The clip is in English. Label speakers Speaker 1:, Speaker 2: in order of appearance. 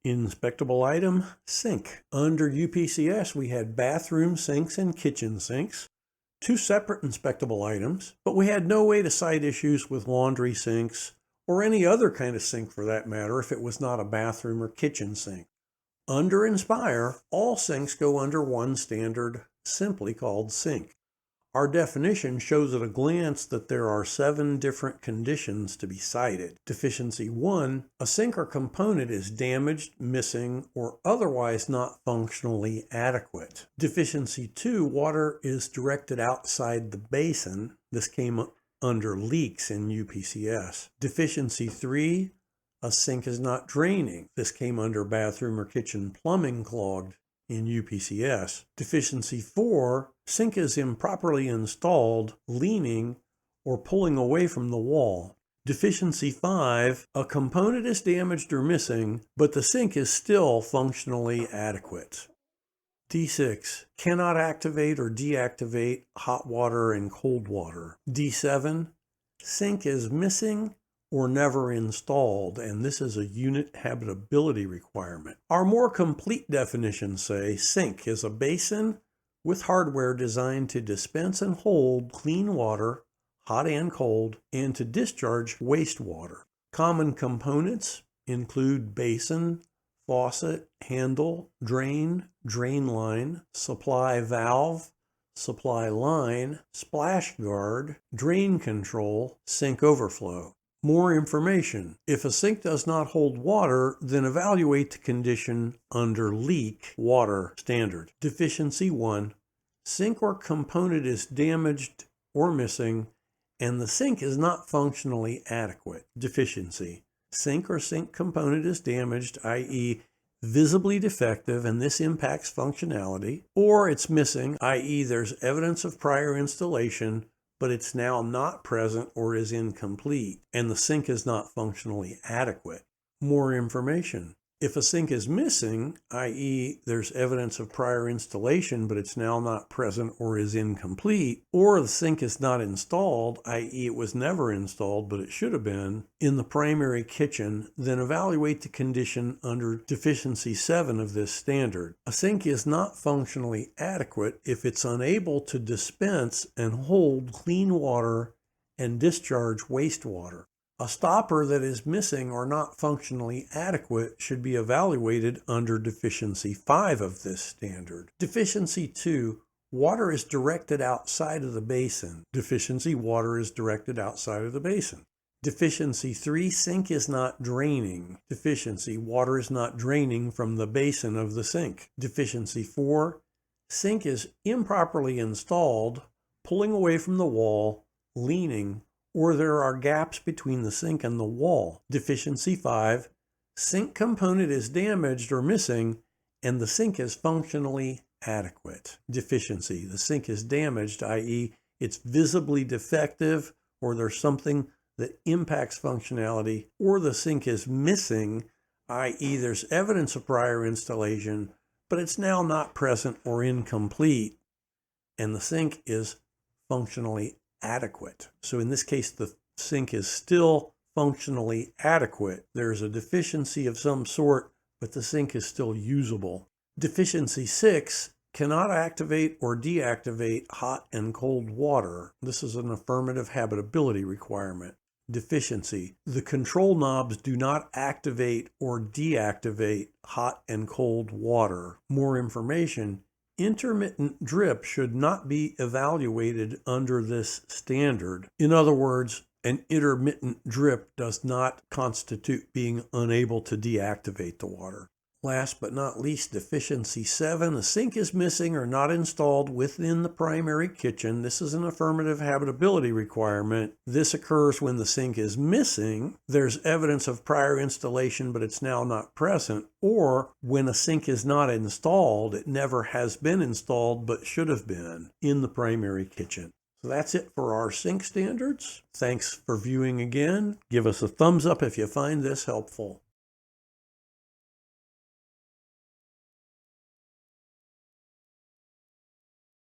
Speaker 1: Inspectable item, sink. Under UPCS, we had bathroom sinks and kitchen sinks, two separate inspectable items, but we had no way to cite issues with laundry sinks or any other kind of sink for that matter if it was not a bathroom or kitchen sink. Under NSPIRE, all sinks go under one standard, simply called sink. Our definition shows at a glance that there are 7 different conditions to be cited. Deficiency 1, a sink or component is damaged, missing, or otherwise not functionally adequate. Deficiency 2, water is directed outside the basin. This came under leaks in UPCS. Deficiency 3, a sink is not draining. This came under bathroom or kitchen plumbing clogged in UPCS. Deficiency 4, sink is improperly installed, leaning, or pulling away from the wall. Deficiency 5, a component is damaged or missing, but the sink is still functionally adequate. D6, cannot activate or deactivate hot water and cold water. D7, sink is missing or never installed, and this is a unit habitability requirement. Our more complete definitions say sink is a basin with hardware designed to dispense and hold clean water, hot and cold, and to discharge wastewater. Common components include basin, faucet, handle, drain, drain line, supply valve, supply line, splash guard, drain control, sink overflow. More information. If a sink does not hold water, then evaluate the condition under leak water standard. Deficiency 1, sink or component is damaged or missing, and the sink is not functionally adequate. Deficiency, sink or sink component is damaged, i.e. visibly defective, and this impacts functionality, or it's missing, i.e. there's evidence of prior installation, but it's now not present or is incomplete, and the sink is not functionally adequate. More information. If a sink is missing, i.e. there's evidence of prior installation, but it's now not present or is incomplete, or the sink is not installed, i.e. it was never installed, but it should have been, in the primary kitchen, then evaluate the condition under deficiency 7 of this standard. A sink is not functionally adequate if it's unable to dispense and hold clean water and discharge wastewater. A stopper that is missing or not functionally adequate should be evaluated under deficiency 5 of this standard. Deficiency 2, water is directed outside of the basin. Deficiency, water is directed outside of the basin. Deficiency 3, sink is not draining. Deficiency, water is not draining from the basin of the sink. Deficiency 4, sink is improperly installed, pulling away from the wall, leaning, or there are gaps between the sink and the wall. Deficiency 5, sink component is damaged or missing, and the sink is functionally adequate. Deficiency, the sink is damaged, i.e. it's visibly defective, or there's something that impacts functionality, or the sink is missing, i.e. there's evidence of prior installation, but it's now not present or incomplete, and the sink is functionally adequate. So in this case, the sink is still functionally adequate. There's a deficiency of some sort, but the sink is still usable. Deficiency 6, cannot activate or deactivate hot and cold water. This is an affirmative habitability requirement. Deficiency, the control knobs do not activate or deactivate hot and cold water. More information. Intermittent drip should not be evaluated under this standard. In other words, an intermittent drip does not constitute being unable to deactivate the water. Last but not least, deficiency 7, a sink is missing or not installed within the primary kitchen. This is an affirmative habitability requirement. This occurs when the sink is missing, there's evidence of prior installation, but it's now not present, or when a sink is not installed, it never has been installed, but should have been in the primary kitchen. So that's it for our sink standards. Thanks for viewing again. Give us a thumbs up if you find this helpful.